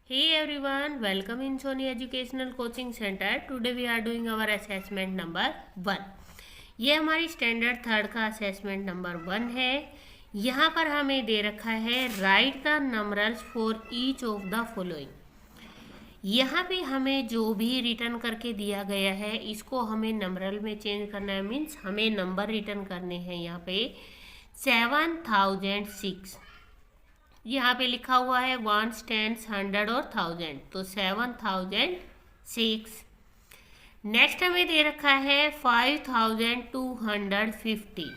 Hey everyone, welcome in Sony Educational Coaching Center. Today we are doing our assessment number 1. ये हमारी standard third का assessment number 1 है। यहाँ पर हमें दे रखा है right the numbers for each of the following. यहाँ पे हमें जो भी रिटर्न करके दिया गया है इसको हमें नंबरल में चेंज करना है, मीन्स हमें नंबर रिटर्न करने हैं। यहाँ पे 7006 यहाँ पे लिखा हुआ है 1, 10, 100 और 1000, तो 7006। नेक्स्ट हमें दे रखा है 5215,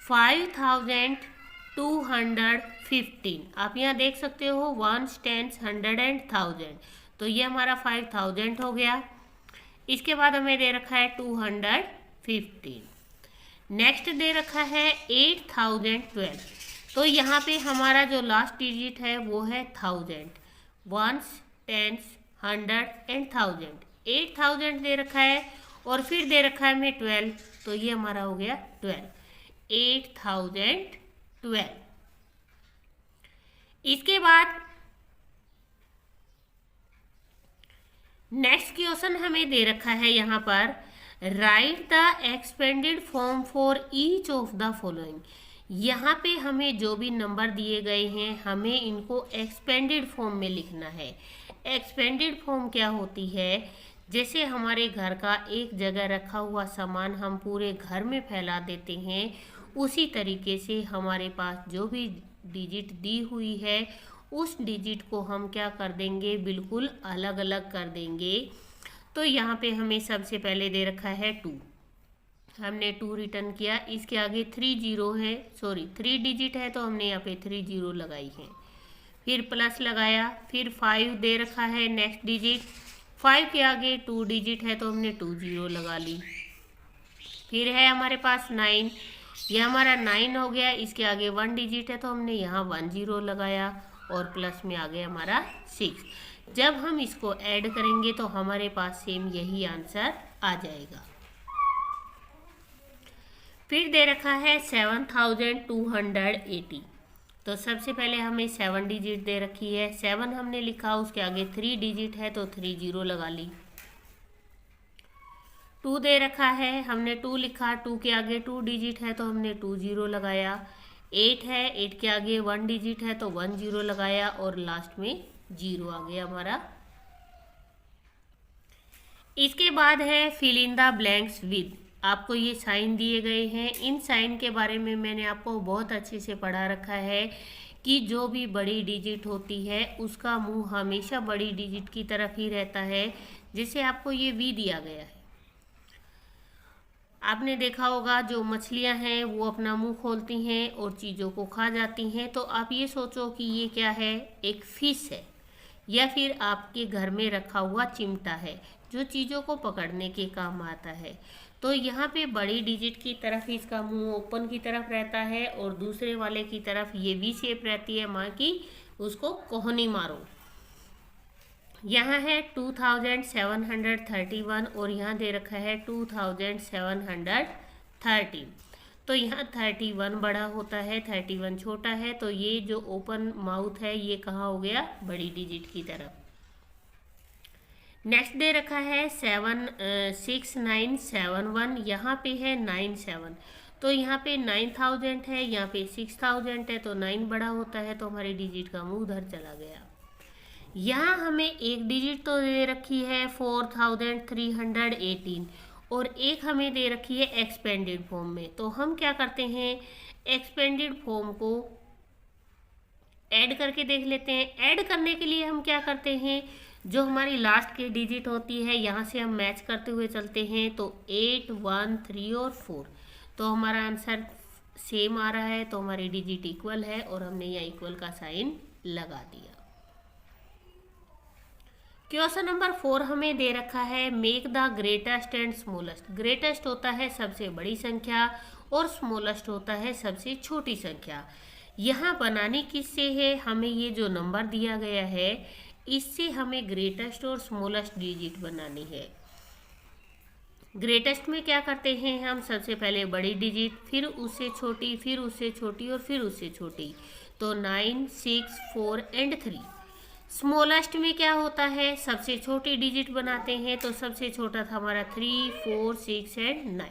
5215। आप यहाँ देख सकते हो 1, 10, 100 एंड 1000, तो ये हमारा 5000 हो गया। इसके बाद हमें दे रखा है 215। नेक्स्ट दे रखा है 8012, तो यहाँ पे हमारा जो लास्ट डिजिट है वो है 1000, 1, 10, 100 एंड 1000। 8000 दे रखा है और फिर दे रखा है हमें 12, तो ये हमारा हो गया 12, 8012। इसके बाद नेक्स्ट क्वेश्चन हमें दे रखा है यहाँ पर right the expanded form for each of the following. यहाँ पे हमें जो भी नंबर दिए गए हैं हमें इनको एक्सपेंडेड फॉर्म में लिखना है। एक्सपेंडेड फॉर्म क्या होती है? जैसे हमारे घर का एक जगह रखा हुआ सामान हम पूरे घर में फैला देते हैं, उसी तरीके से हमारे पास जो भी डिजिट दी हुई है उस डिजिट को हम क्या कर देंगे, बिल्कुल अलग अलग कर देंगे। तो यहाँ पे हमें सबसे पहले दे रखा है 2, हमने 2 रिटर्न किया। इसके आगे 3 जीरो है, 3 डिजिट है, तो हमने यहाँ पे 3 जीरो लगाई है। फिर प्लस लगाया, फिर 5 दे रखा है नेक्स्ट डिजिट, 5 के आगे 2 डिजिट है तो हमने 2 जीरो लगा ली। फिर है हमारे पास 9, यह हमारा 9 हो गया। इसके आगे 1 डिजिट है तो हमने यहाँ 1 जीरो लगाया और प्लस में आ गया हमारा 6। जब हम इसको ऐड करेंगे तो हमारे पास सेम यही आंसर आ जाएगा। फिर दे रखा है 7280, तो सबसे पहले हमें 7 डिजिट दे रखी है, 7 हमने लिखा, उसके आगे 3 डिजिट है तो 3 जीरो लगा ली। 2 दे रखा है, हमने 2 लिखा, 2 के आगे 2 डिजिट है तो हमने 2 जीरो लगाया। 8 है, 8 के आगे 1 डिजिट है तो 1 जीरो लगाया और लास्ट में जीरो आ गया हमारा। इसके बाद है fill in the blanks with. आपको ये साइन दिए गए हैं, इन साइन के बारे में मैंने आपको बहुत अच्छे से पढ़ा रखा है कि जो भी बड़ी डिजिट होती है उसका मुंह हमेशा बड़ी डिजिट की तरफ ही रहता है। जैसे आपको ये वी दिया गया है, आपने देखा होगा जो मछलियां हैं वो अपना मुंह खोलती हैं और चीज़ों को खा जाती हैं। तो आप ये सोचो कि ये क्या है, एक फिश है या फिर आपके घर में रखा हुआ चिमटा है जो चीज़ों को पकड़ने के काम आता है। तो यहाँ पे बड़ी डिजिट की तरफ इसका मुंह ओपन की तरफ रहता है और दूसरे वाले की तरफ ये वी शेप रहती है माँ की, उसको कोहनी मारो। यहाँ है 2731 और यहाँ दे रखा है 2713। तो यहाँ 31 बड़ा होता है, 31 छोटा है, तो ये जो ओपन माउथ है ये कहाँ हो गया, बड़ी डिजिट की तरफ। नेक्स्ट दे रखा है 6971, यहाँ पे है 97, तो यहाँ पे 9000 है, यहाँ पे 6000 है, तो 9 बड़ा होता है तो हमारे डिजिट का मुंह उधर चला गया। यहाँ हमें एक डिजिट तो दे रखी है 4318 और एक हमें दे रखी है एक्सपेंडेड फॉर्म में। तो हम क्या करते हैं, एक्सपेंडेड फॉर्म को ऐड करके देख लेते हैं। ऐड करने के लिए हम क्या करते हैं, जो हमारी लास्ट की डिजिट होती है यहाँ से हम मैच करते हुए चलते हैं। तो 8, 1, 3 और 4, तो हमारा आंसर सेम आ रहा है, तो हमारी डिजिट इक्वल है और हमने यहाँ इक्वल का साइन लगा दिया। क्वेश्चन नंबर 4 हमें दे रखा है make the greatest and smallest. Greatest होता है सबसे बड़ी संख्या और स्मॉलेस्ट होता है सबसे छोटी संख्या। यहाँ बनानी किससे है, हमें ये जो नंबर दिया गया है इससे हमें ग्रेटेस्ट और स्मॉलेस्ट डिजिट बनानी है। ग्रेटेस्ट में क्या करते हैं हम, सबसे पहले बड़ी डिजिट, फिर उससे छोटी, फिर उससे छोटी और फिर उससे छोटी। तो 9, 6, 4 एंड 3, स्मॉलेस्ट में क्या होता है, सबसे छोटी डिजिट बनाते हैं, तो सबसे छोटा था हमारा 3, 4, 6 एंड 9।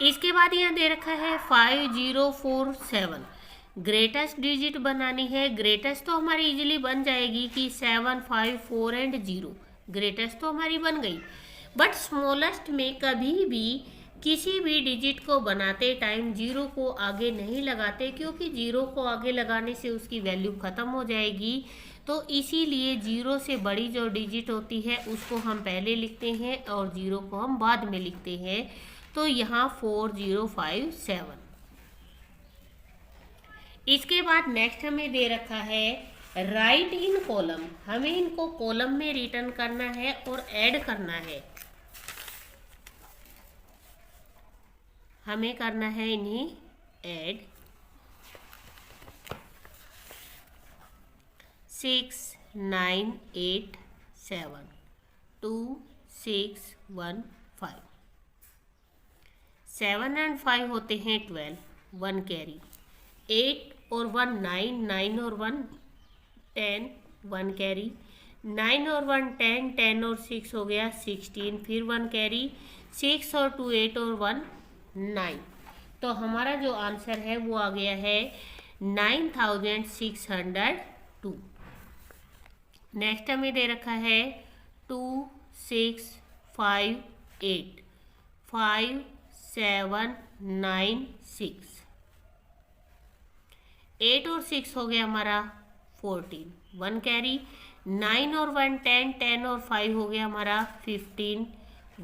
इसके बाद यहाँ दे रखा है 5, 0, 4, 7। ग्रेटेस्ट डिजिट बनानी है। ग्रेटेस्ट तो हमारी इजीली बन जाएगी कि 7, 5, 4 एंड 0। ग्रेटेस्ट तो हमारी बन गई, बट स्मॉलेस्ट में कभी भी किसी भी डिजिट को बनाते टाइम 0 को आगे नहीं लगाते, क्योंकि 0 को आगे लगाने से उसकी वैल्यू ख़त्म हो जाएगी। तो इसीलिए 0 से बड़ी जो डिजिट होती है उसको हम पहले लिखते हैं और 0 को हम बाद में लिखते हैं। तो यहाँ 4, 0, 5, 7। इसके बाद नेक्स्ट हमें दे रखा है राइट इन कॉलम। हमें इनको कॉलम में रिटर्न करना है और ऐड करना है। हमें करना है इन्हें ऐड। 6, 9, 8, 7, 2, 6, 1, 5। 7 एंड 5 होते हैं 12, 1 कैरी। 8 और 1 9, 9 और 1 10, 1 कैरी। 9 और 1 10, 10 और 6 हो गया 16, फिर 1 कैरी। 6 और 2 8 और 1 9। तो हमारा जो आंसर है वो आ गया है 9602। नेक्स्ट हमें दे रखा है 2, 6, 5, 8, 5, 7, 9, 6। 8 और 6 हो गया हमारा 14, 1 कैरी। 9 और 1 10, 10 और 5 हो गया हमारा 15,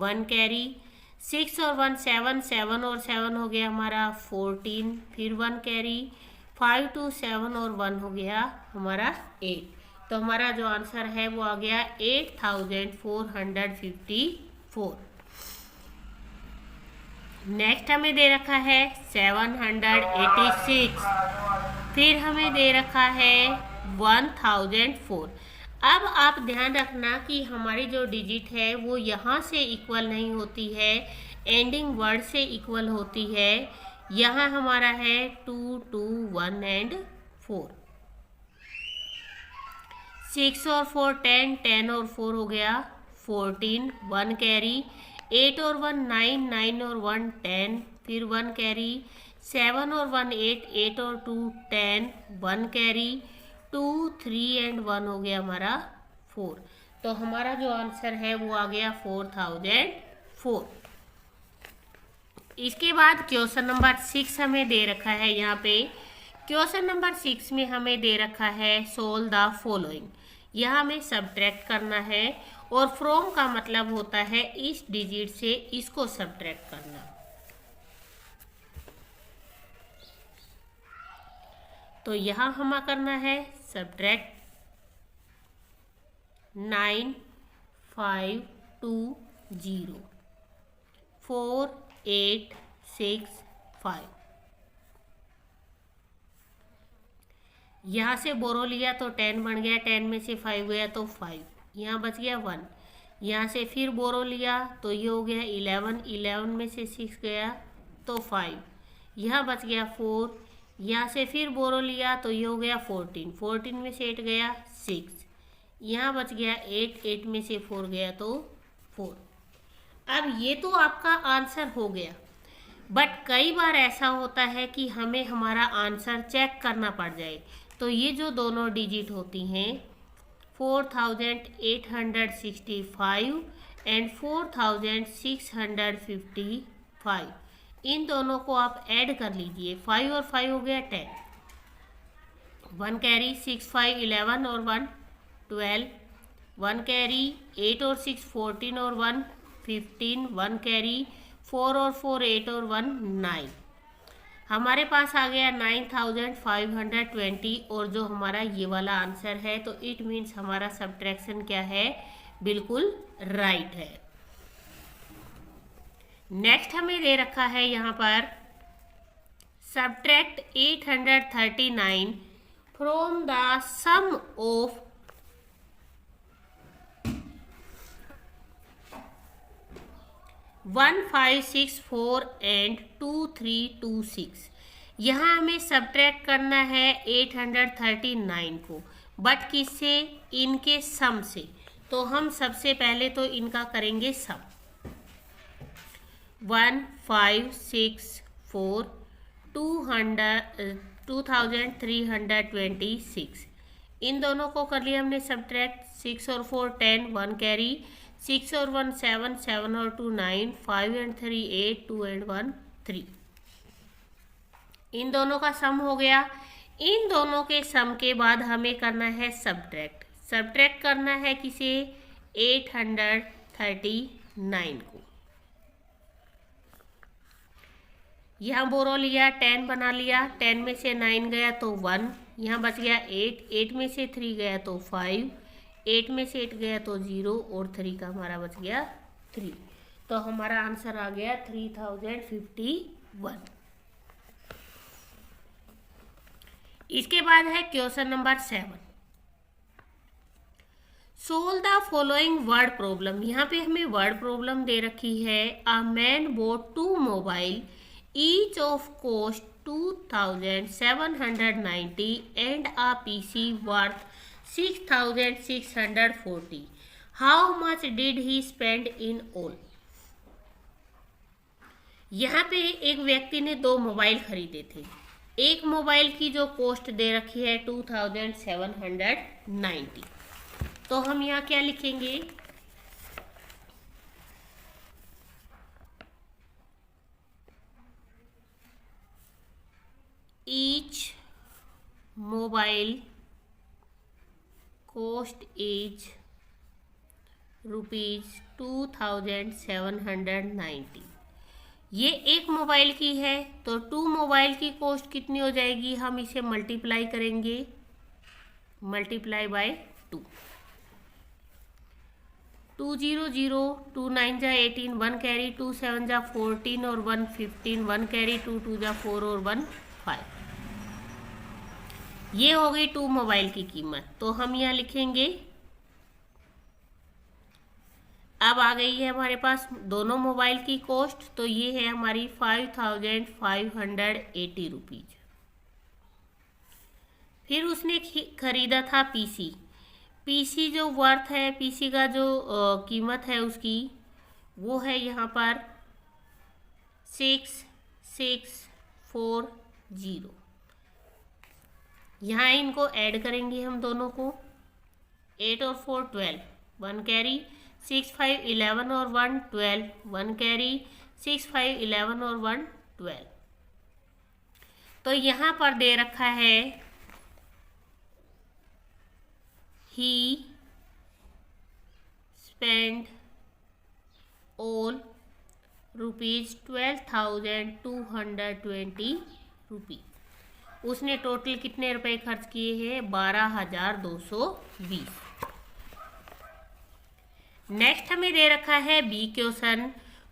1 कैरी। 6 और 1 7, 7 और 7 हो गया हमारा 14, फिर 1 कैरी। 5, 2, 7 और 1 हो गया हमारा 8। तो हमारा जो आंसर है वो आ गया 8454। नेक्स्ट हमें दे रखा है 786, फिर हमें दे रखा है 1004। अब आप ध्यान रखना कि हमारी जो डिजिट है वो यहाँ से इक्वल नहीं होती है, एंडिंग वर्ड से इक्वल होती है। यहाँ हमारा है 2, 2, 1 एंड 4। 6 और 4 10, 10 और 4 हो गया 14, 1 कैरी। 8 और 1 9, 9 और 1 10, फिर 1 कैरी। 7 और 1 8, 8 और 2 10, 1 कैरी। 2, 3 एंड 1 हो गया हमारा 4। तो हमारा जो आंसर है वो आ गया 4004। इसके बाद क्वेश्चन नंबर 6 हमें दे रखा है। यहाँ पे क्वेश्चन नंबर 6 में हमें दे रखा है सोल्व द फॉलोइंग। यह हमें सब्ट्रैक्ट करना है, और फ्रॉम का मतलब होता है इस डिजिट से इसको सब्ट्रैक्ट करना। तो यहाँ हमें करना है सब्ट्रैक्ट 9, 5, 2, 0, 4, 8, 6, 5। यहाँ से बोरो लिया तो 10 बन गया, 10 में से 5 गया तो 5, यहाँ बच गया 1। यहाँ से फिर बोरो लिया तो ये हो गया 11, 11 में से 6 गया तो 5, यहाँ बच गया 4। यहाँ से फिर बोरो लिया तो ये हो गया 14, 14 में से 8 गया 6, यहाँ बच गया 8, 8 में से 4 गया तो 4। अब ये तो आपका आंसर हो गया, बट कई बार ऐसा होता है कि हमें हमारा आंसर चेक करना पड़ जाए। तो ये जो दोनों डिजिट होती हैं 4865 एंड 4655, इन दोनों को आप ऐड कर लीजिए। 5 और 5 हो गया 10, 1 कैरी। 6, 5 11 और 1 12, 1 कैरी। 8 और 6 14 और 1 15, 1 कैरी। 4 और 4 8 और 1 9। हमारे पास आ गया 9520, और जो हमारा ये वाला आंसर है तो इट मीन्स हमारा सब्ट्रैक्शन क्या है, बिल्कुल राइट है। नेक्स्ट हमें दे रखा है यहाँ पर subtract 839 from the sum of 1564 and 2326। यहाँ हमें सब्ट्रैक्ट करना है 839 को, बट किससे? इनके सम से। तो हम सबसे पहले तो इनका करेंगे सम। 1 5 6 4 2326। इन दोनों को कर लिया हमने सब्ट्रैक्ट। 6 और 4 10, 1 कैरी। 6 और 1 7, 7 और 2 9, 5 एंड 3 8, 2 एंड 1 3। इन दोनों का सम हो गया। इन दोनों के सम के बाद हमें करना है सब्ट्रैक्ट। सब्ट्रैक्ट करना है किसे? 839 को। यहाँ बोरो लिया, 10 बना लिया। 10 में से 9 गया तो 1, यहाँ बच गया 8। 8 में से 3 गया तो 5, 8 में से 8 गया तो 0 और 3 का हमारा बच गया 3। तो हमारा आंसर आ गया 3051। इसके बाद है question number 7। Solve the following word problem. यहाँ पे हमें वर्ड प्रॉब्लम दे रखी है। A man boat 2 mobile each of cost 2790 and a PC worth 6640। How much did he spend in all. यहाँ पे एक व्यक्ति ने 2 मोबाइल खरीदे थे। एक मोबाइल की जो कॉस्ट दे रखी है 2790। तो हम यहाँ क्या लिखेंगे? Each mobile cost is ₹2790। ये एक मोबाइल की है तो 2 मोबाइल की कॉस्ट कितनी हो जाएगी? हम इसे मल्टीप्लाई करेंगे, मल्टीप्लाई बाय 2। 2 0 0, 2 9 जा 18, 1 कैरी, 2 7 जा 14 और 1 15, 1 कैरी, 2 2 जा 4 और 1 5। ये हो गई 2 मोबाइल की कीमत। तो हम यहाँ लिखेंगे, अब आ गई है हमारे पास दोनों मोबाइल की कॉस्ट। तो ये है हमारी 5580 रुपीज। फिर उसने खरीदा था पीसी। पीसी जो वर्थ है, पीसी का जो कीमत है उसकी, वो है यहाँ पर 6640। यहाँ इनको ऐड करेंगे हम दोनों को। 8 और 4 12, 1 कैरी। 6 5 11 और 1 12, 1 कैरी। 6 5 11 और 1 12। तो यहाँ पर दे रखा है he spent all ₹12,220 रुपीज। उसने टोटल कितने रुपए खर्च किए हैं? 12,220। नेक्स्ट हमें दे रखा है B question.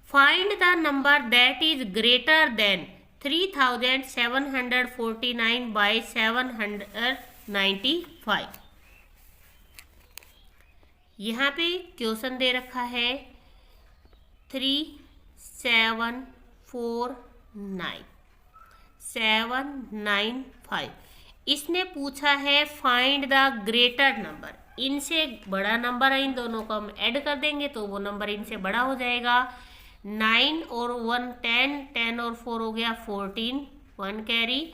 Find the number that is greater than 3749 by 795। यहाँ पे क्वेश्चन दे रखा है 3749 795। इसने पूछा है फाइंड द ग्रेटर नंबर। इनसे बड़ा नंबर है, इन दोनों को हम ऐड कर देंगे तो वो नंबर इनसे बड़ा हो जाएगा। 9 और 1 10, 10 और 4 हो गया 14, 1 कैरी।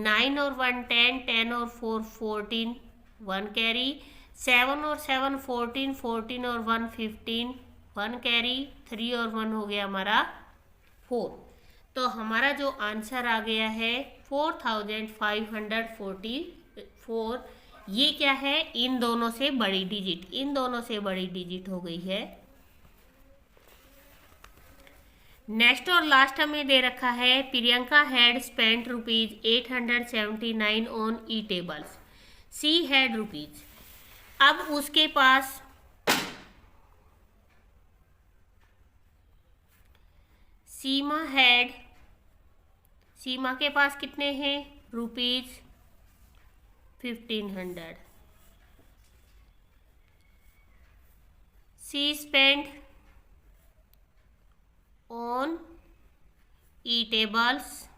9 और 1 10, 10 और 4 14, 1 कैरी। 7 और 7 14, 14 और 1 15, 1 कैरी। 3 और 1 हो गया हमारा 4। तो हमारा जो आंसर आ गया है 4544। ये क्या है? इन दोनों से बड़ी डिजिट, इन दोनों से बड़ी डिजिट हो गई है। नेक्स्ट और लास्ट हमें दे रखा है Priyanka had spent ₹879 on eatables. She had rupees. अब उसके पास सीमा के पास कितने हैं? ₹1500। सी स्पेंड ऑन ईटेबल्स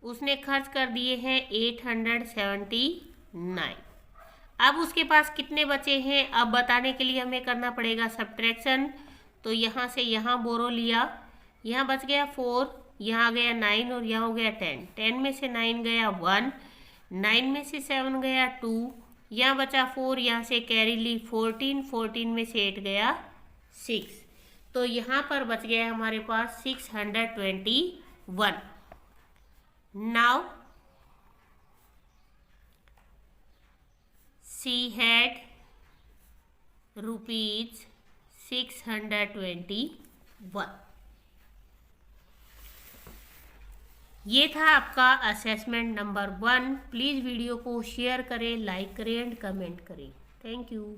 उसने खर्च कर दिए हैं 879। अब उसके पास कितने बचे हैं, अब बताने के लिए हमें करना पड़ेगा सब्ट्रैक्शन। तो यहाँ से यहाँ बोरो लिया, यहाँ बच गया 4, यहाँ गया 9 और यहाँ हो गया 10। 10 में से 9 गया 1, 9 में से 7 गया 2, यहाँ बचा 4, यहाँ से कैरी ली 14, 14 में से 8 गया 6। तो यहाँ पर बच गया हमारे पास 621। Now she had rupees 621। ये था आपका असेसमेंट नंबर 1। प्लीज़ वीडियो को शेयर करें, लाइक करें एंड कमेंट करें। Thank you.